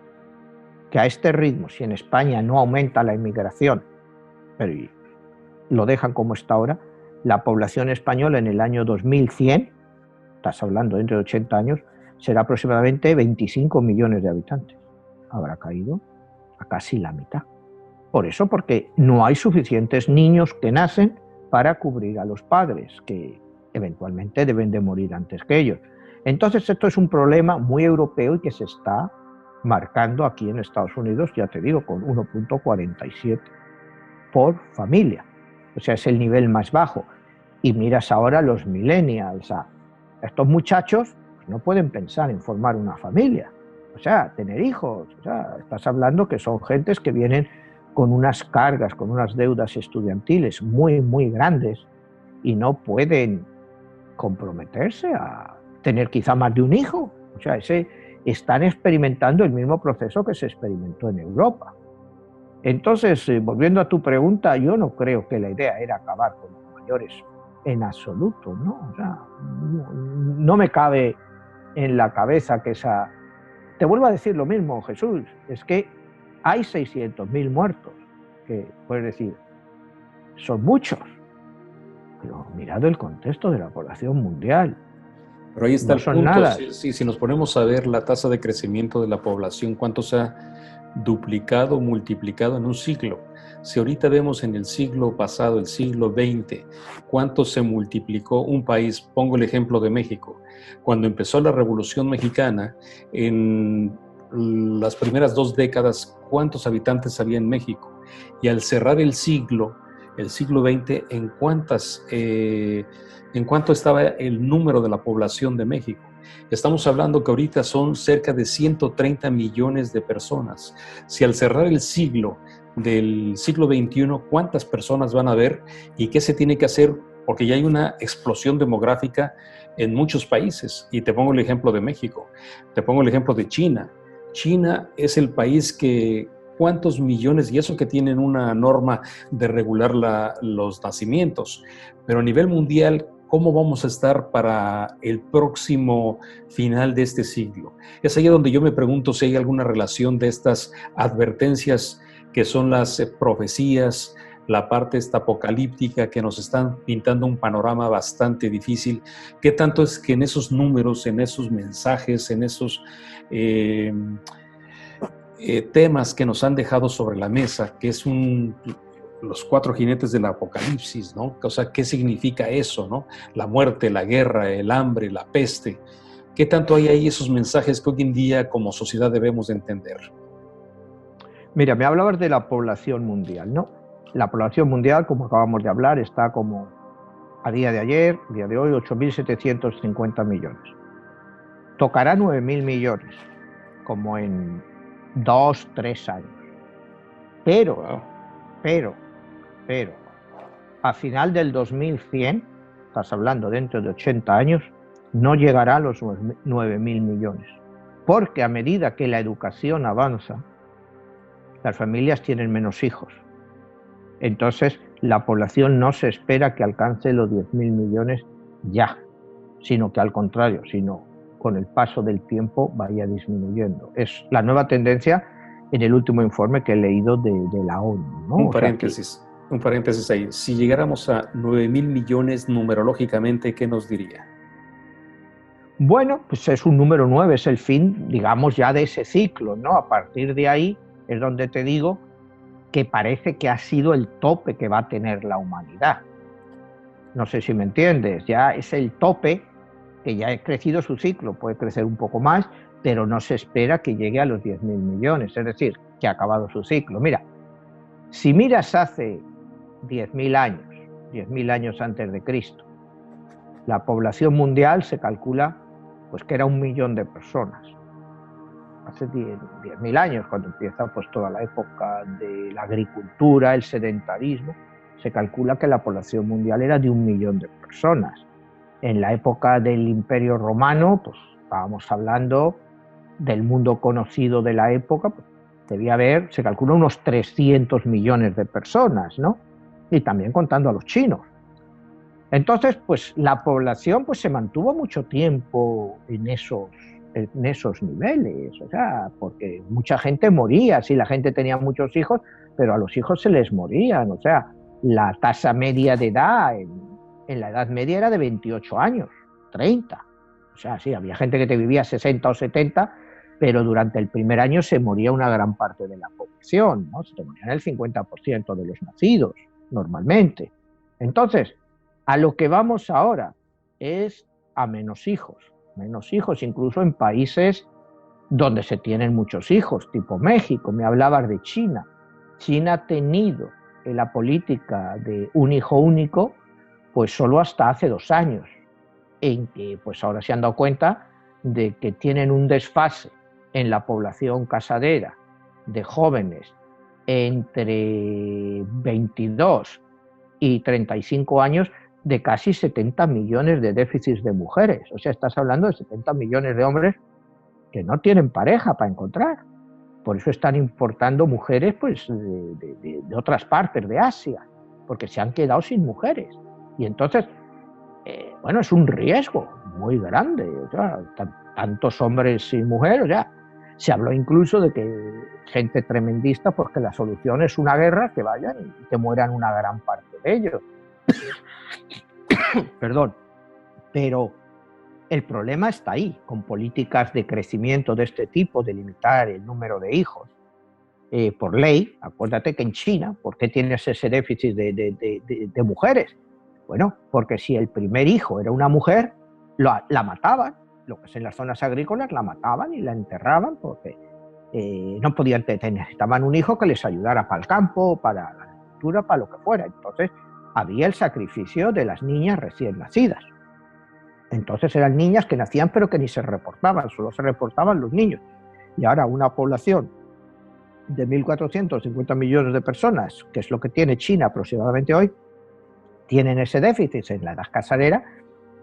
que a este ritmo, si en España no aumenta la inmigración, pero lo dejan como está ahora, la población española en el año 2100, estás hablando dentro de 80 años, será aproximadamente 25 millones de habitantes. Habrá caído a casi la mitad. Por eso, porque no hay suficientes niños que nacen para cubrir a los padres, que eventualmente deben de morir antes que ellos. Entonces, esto es un problema muy europeo y que se está marcando aquí en Estados Unidos, ya te digo, con 1.47 por familia. O sea, es el nivel más bajo. Y miras ahora los millennials, estos muchachos pues no pueden pensar en formar una familia, o sea, tener hijos. O sea, estás hablando que son gentes que vienen con unas cargas, con unas deudas estudiantiles muy, muy grandes y no pueden comprometerse a tener quizá más de un hijo. O sea, están experimentando el mismo proceso que se experimentó en Europa. Entonces, volviendo a tu pregunta, yo no creo que la idea era acabar con los mayores en absoluto, ¿no? O sea, no me cabe en la cabeza que esa te vuelvo a decir lo mismo, Jesús, es que hay 600.000 muertos, que puedes decir, son muchos, pero mirad el contexto de la población mundial. Pero ahí está No el son punto. nada. Si nos ponemos a ver la tasa de crecimiento de la población, cuánto se ha duplicado, multiplicado en un siglo. Si ahorita vemos en el siglo pasado, el siglo XX, cuánto se multiplicó un país, pongo el ejemplo de México. Cuando empezó la Revolución Mexicana, en las primeras 2 décadas, ¿cuántos habitantes había en México? Y al cerrar el siglo XX, ¿en cuánto estaba el número de la población de México? Estamos hablando que ahorita son cerca de 130 millones de personas. Si al cerrar el siglo del siglo XXI, ¿cuántas personas van a haber y qué se tiene que hacer? Porque ya hay una explosión demográfica en muchos países. Y te pongo el ejemplo de México, te pongo el ejemplo de China. China es el país que, ¿cuántos millones? Y eso que tienen una norma de regular los nacimientos. Pero a nivel mundial, ¿cómo vamos a estar para el próximo final de este siglo? Es ahí donde yo me pregunto si hay alguna relación de estas advertencias que son las profecías, la parte esta apocalíptica que nos están pintando un panorama bastante difícil. ¿Qué tanto es que en esos números, en esos mensajes, en esos temas que nos han dejado sobre la mesa, que es los 4 jinetes del apocalipsis, ¿no? O sea, ¿qué significa eso, no? La muerte, la guerra, el hambre, la peste. ¿Qué tanto hay ahí esos mensajes que hoy en día como sociedad debemos de entender? Mira, me hablabas de la población mundial, ¿no? La población mundial, como acabamos de hablar, está como a día de ayer, día de hoy, 8.750 millones. Tocará 9.000 millones, como en 2, 3 años. Pero, a final del 2100, estás hablando dentro de 80 años, no llegará a los 9.000 millones. Porque a medida que la educación avanza, las familias tienen menos hijos. Entonces, la población no se espera que alcance los 10.000 millones ya, sino que al contrario, sino con el paso del tiempo vaya disminuyendo. Es la nueva tendencia en el último informe que he leído de la ONU, ¿no? Un paréntesis ahí. Si llegáramos a 9.000 millones numerológicamente, ¿qué nos diría? Bueno, pues es un número 9, es el fin, digamos, ya de ese ciclo, ¿no? A partir de ahí es donde te digo que parece que ha sido el tope que va a tener la humanidad. No sé si me entiendes, ya es el tope, que ya ha crecido su ciclo, puede crecer un poco más, pero no se espera que llegue a los 10.000 millones, es decir, que ha acabado su ciclo. Mira, si miras hace 10.000 años antes de Cristo, la población mundial se calcula pues que era 1 millón de personas. Hace 10.000 años, cuando empieza pues toda la época de la agricultura, el sedentarismo, se calcula que la población mundial era de 1 millón de personas. En la época del Imperio Romano, pues estábamos hablando del mundo conocido de la época, pues, debía haber, se calcula, unos 300 millones de personas, ¿no? Y también contando a los chinos. Entonces, pues la población pues se mantuvo mucho tiempo en esos niveles, o sea, porque mucha gente moría, sí, la gente tenía muchos hijos, pero a los hijos se les morían, o sea, la tasa media de edad en la Edad Media era de 28 años, 30, o sea, sí, había gente que te vivía 60 o 70, pero durante el primer año se moría una gran parte de la población, ¿no? Se te morían el 50% de los nacidos, normalmente. Entonces, a lo que vamos ahora es a menos hijos incluso en países donde se tienen muchos hijos, tipo México. Me hablabas de China. China ha tenido la política de un hijo único pues solo hasta hace 2 años, en que pues ahora se han dado cuenta de que tienen un desfase en la población casadera de jóvenes entre 22 y 35 años de casi 70 millones de déficits de mujeres. O sea, estás hablando de 70 millones de hombres que no tienen pareja para encontrar. Por eso están importando mujeres pues, de otras partes de Asia, porque se han quedado sin mujeres. Y entonces, es un riesgo muy grande. O sea, tantos hombres sin mujeres, o sea, Se habló incluso de que gente tremendista, pues que la solución es una guerra, que vayan y que mueran una gran parte de ellos. Perdón. Pero el problema está ahí, con políticas de crecimiento de este tipo, de limitar el número de hijos. Por ley, acuérdate que en China, ¿por qué tienes ese déficit de mujeres? Bueno, porque si el primer hijo era una mujer, la mataban, lo que es en las zonas agrícolas, la mataban y la enterraban porque no podían tener, necesitaban un hijo que les ayudara para el campo, para la agricultura, para lo que fuera. Entonces había el sacrificio de las niñas recién nacidas. Entonces eran niñas que nacían pero que ni se reportaban, solo se reportaban los niños. Y ahora una población de 1.450 millones de personas, que es lo que tiene China aproximadamente hoy, tienen ese déficit en la edad casarera,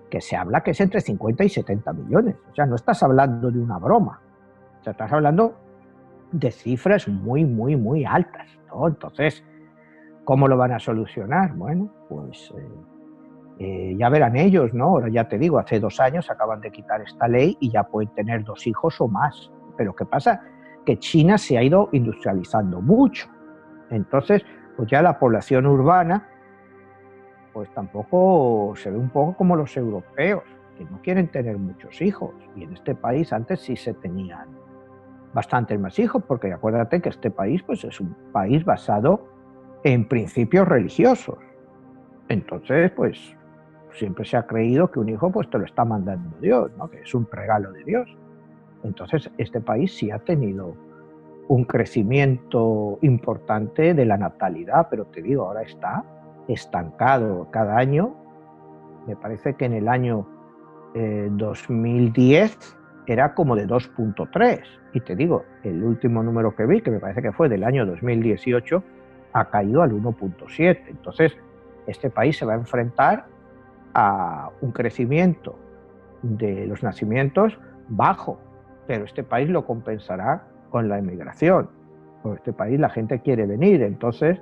que se habla que es entre 50 y 70 millones. O sea, no estás hablando de una broma. O sea, estás hablando de cifras muy, muy, muy altas, ¿no? Entonces, ¿cómo lo van a solucionar? Bueno, pues ya verán ellos, ¿no? Ahora ya te digo, hace 2 años acaban de quitar esta ley y ya pueden tener 2 hijos o más. Pero ¿qué pasa? Que China se ha ido industrializando mucho. Entonces, pues ya la población urbana, pues tampoco se ve un poco como los europeos, que no quieren tener muchos hijos. Y en este país antes sí se tenían bastantes más hijos, porque acuérdate que este país pues es un país basado en principios religiosos. Entonces, pues siempre se ha creído que un hijo pues te lo está mandando Dios, ¿no? Que es un regalo de Dios. Entonces, este país sí ha tenido un crecimiento importante de la natalidad, pero te digo, ahora está estancado. Cada año, me parece que en el año 2010 era como de 2.3. Y te digo, el último número que vi, que me parece que fue del año 2018, ha caído al 1.7. Entonces, este país se va a enfrentar a un crecimiento de los nacimientos bajo, pero este país lo compensará con la emigración. Por este país la gente quiere venir, entonces,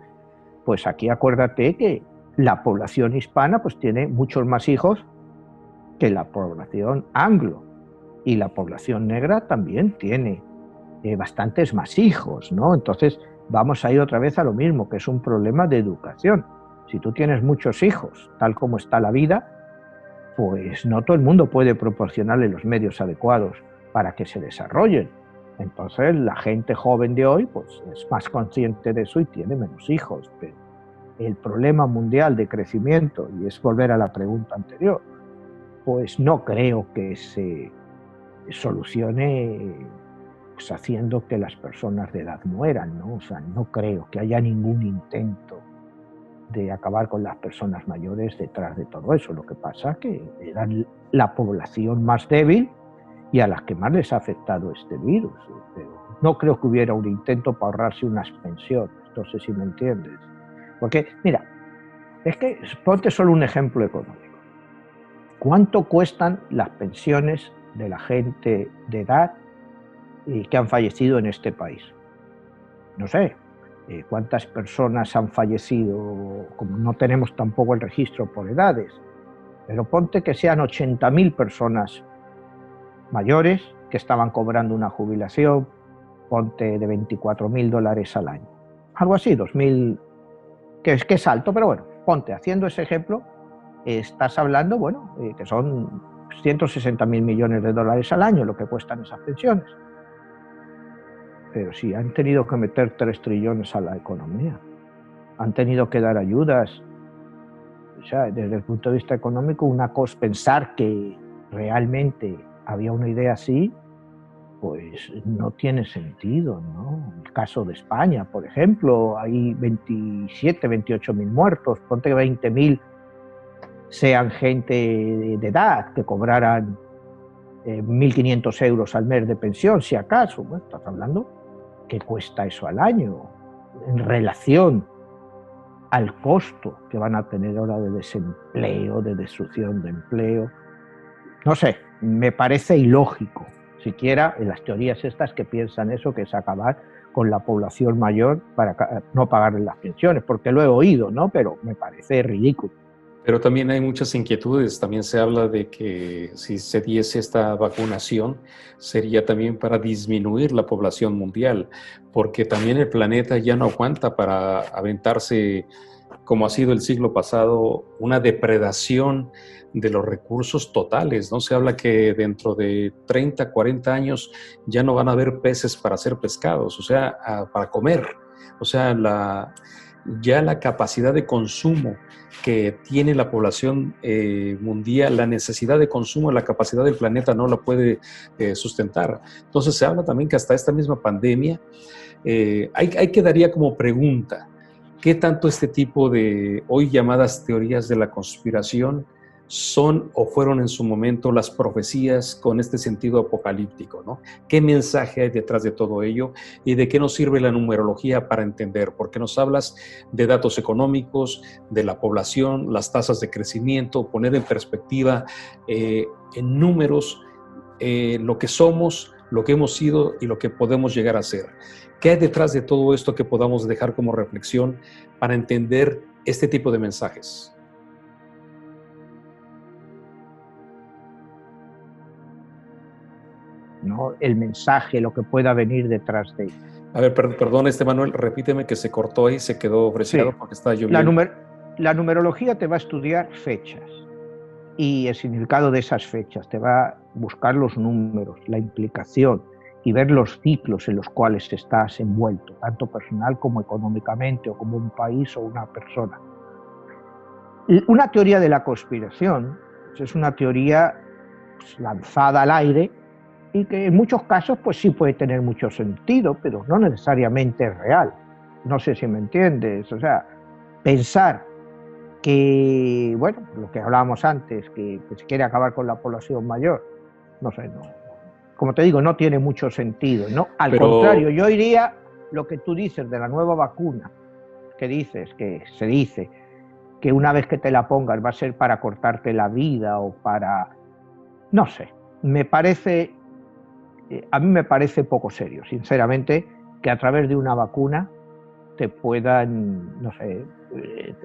pues aquí acuérdate que la población hispana pues tiene muchos más hijos que la población anglo, y la población negra también tiene bastantes más hijos, ¿no? Entonces vamos a ir otra vez a lo mismo, que es un problema de educación. Si tú tienes muchos hijos, tal como está la vida, pues no todo el mundo puede proporcionarle los medios adecuados para que se desarrollen. Entonces la gente joven de hoy pues es más consciente de eso y tiene menos hijos. Pero el problema mundial de crecimiento, y es volver a la pregunta anterior, pues no creo que se solucione pues haciendo que las personas de edad mueran, ¿no? O sea, no creo que haya ningún intento de acabar con las personas mayores detrás de todo eso. Lo que pasa es que eran la población más débil y a las que más les ha afectado este virus. Pero no creo que hubiera un intento para ahorrarse unas pensiones, no sé si me entiendes. Porque, mira, es que ponte solo un ejemplo económico. ¿Cuánto cuestan las pensiones de la gente de edad que han fallecido en este país? No sé, cuántas personas han fallecido, como no tenemos tampoco el registro por edades, pero ponte que sean 80.000 personas mayores que estaban cobrando una jubilación, ponte de $24.000 al año. Algo así, 2.000, que es alto, pero bueno, ponte, haciendo ese ejemplo, estás hablando, bueno, que son 160.000 millones de dólares al año lo que cuestan esas pensiones. Pero sí, han tenido que meter 3 trillones a la economía. Han tenido que dar ayudas. O sea, desde el punto de vista económico, una cosa, pensar que realmente había una idea así, pues no tiene sentido, ¿no? El caso de España, por ejemplo, hay 27, 28.000 muertos, ponte que 20.000 sean gente de edad, que cobraran 1.500 euros al mes de pensión, si acaso. Bueno, estás hablando que cuesta eso al año, en relación al costo que van a tener ahora de desempleo, de destrucción de empleo. No sé, me parece ilógico, siquiera en las teorías estas que piensan eso, que es acabar con la población mayor para no pagarle las pensiones, porque lo he oído, ¿no? Pero me parece ridículo. Pero también hay muchas inquietudes. También se habla de que si se diese esta vacunación, sería también para disminuir la población mundial, porque también el planeta ya no aguanta para aventarse, como ha sido el siglo pasado, una depredación de los recursos totales, ¿no? Se habla que dentro de 30, 40 años ya no van a haber peces para ser pescados, o sea, para comer. O sea, ya la capacidad de consumo que tiene la población mundial, la necesidad de consumo, la capacidad del planeta no la puede sustentar. Entonces se habla también que hasta esta misma pandemia, hay que daría como pregunta, ¿qué tanto este tipo de hoy llamadas teorías de la conspiración son o fueron en su momento las profecías con este sentido apocalíptico, ¿no? ¿Qué mensaje hay detrás de todo ello y de qué nos sirve la numerología para entender? Porque nos hablas de datos económicos, de la población, las tasas de crecimiento, poner en perspectiva en números lo que somos, lo que hemos sido y lo que podemos llegar a ser. ¿Qué hay detrás de todo esto que podamos dejar como reflexión para entender este tipo de mensajes? ¿No? El mensaje, lo que pueda venir detrás de ello. A ver, perdón, Manuel, repíteme que se cortó ahí, se quedó ofreciado Sí, porque estaba lloviendo. la numerología te va a estudiar fechas y el significado de esas fechas, te va a buscar los números, la implicación y ver los ciclos en los cuales estás envuelto, tanto personal como económicamente, o como un país o una persona. Una teoría de la conspiración pues es una teoría pues, lanzada al aire, y que en muchos casos pues sí puede tener mucho sentido, pero no necesariamente es real. No sé si me entiendes. O sea, pensar que, bueno, lo que hablábamos antes, que se quiere acabar con la población mayor, no sé, no, como te digo, no tiene mucho sentido, ¿no? Al contrario, yo diría lo que tú dices de la nueva vacuna, que se dice que una vez que te la pongas va a ser para cortarte la vida o para, no sé, a mí me parece poco serio, sinceramente, que a través de una vacuna te puedan, no sé,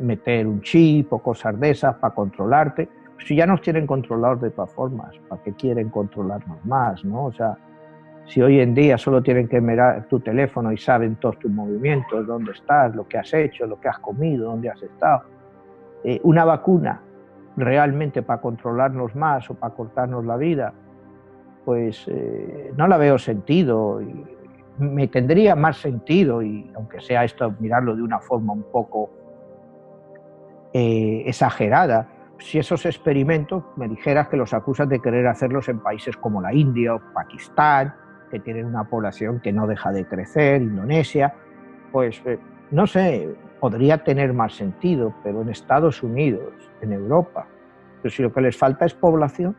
meter un chip o cosas de esas para controlarte. Si ya nos quieren controlados de todas formas, ¿para qué quieren controlarnos más, no? O sea, si hoy en día solo tienen que mirar tu teléfono y saben todos tus movimientos, dónde estás, lo que has hecho, lo que has comido, dónde has estado. Una vacuna realmente para controlarnos más o para cortarnos la vida, pues no la veo sentido. Y me tendría más sentido, y aunque sea esto mirarlo de una forma un poco exagerada, si esos experimentos me dijeras que los acusas de querer hacerlos en países como la India o Pakistán, que tienen una población que no deja de crecer, Indonesia, pues no sé, podría tener más sentido, pero en Estados Unidos, en Europa, pues si lo que les falta es población,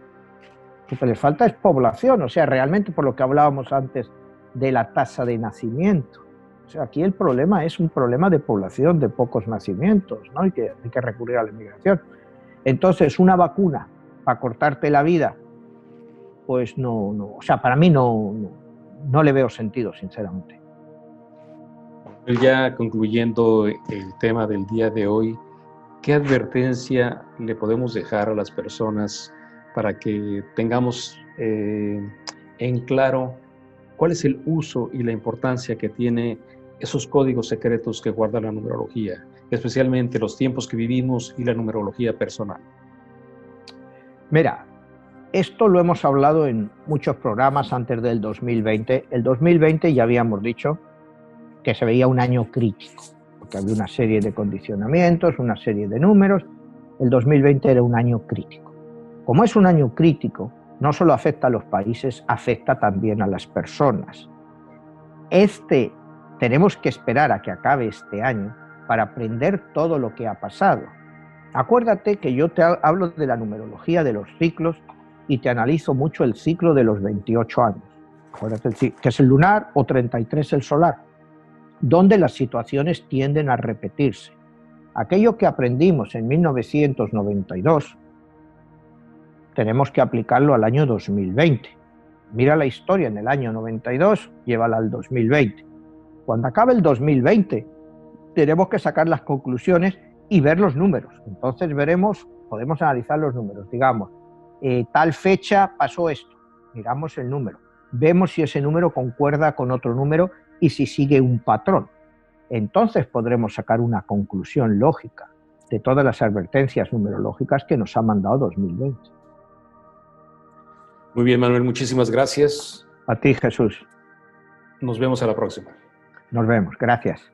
lo que les falta es población, o sea, realmente por lo que hablábamos antes de la tasa de nacimiento. O sea, aquí el problema es un problema de población, de pocos nacimientos, ¿no? Y que hay que recurrir a la inmigración. Entonces, una vacuna para cortarte la vida, pues no, o sea, para mí no le veo sentido, sinceramente. Ya concluyendo el tema del día de hoy, ¿qué advertencia le podemos dejar a las personas para que tengamos en claro cuál es el uso y la importancia que tiene esos códigos secretos que guarda la numerología, especialmente los tiempos que vivimos y la numerología personal? Mira, esto lo hemos hablado en muchos programas antes del 2020. El 2020 ya habíamos dicho que se veía un año crítico, porque había una serie de condicionamientos, una serie de números. El 2020 era un año crítico. Como es un año crítico, no solo afecta a los países, afecta también a las personas. Tenemos que esperar a que acabe este año para aprender todo lo que ha pasado. Acuérdate que yo te hablo de la numerología de los ciclos y te analizo mucho el ciclo de los 28 años. Acuérdate que es el lunar o 33 el solar, donde las situaciones tienden a repetirse. Aquello que aprendimos en 1992, tenemos que aplicarlo al año 2020. Mira la historia en el año 92, llévala al 2020. Cuando acabe el 2020, tenemos que sacar las conclusiones y ver los números. Entonces podemos analizar los números. Digamos, tal fecha pasó esto, miramos el número, vemos si ese número concuerda con otro número y si sigue un patrón. Entonces podremos sacar una conclusión lógica de todas las advertencias numerológicas que nos ha mandado 2020. Muy bien, Manuel, muchísimas gracias. A ti, Jesús. Nos vemos a la próxima. Nos vemos, gracias.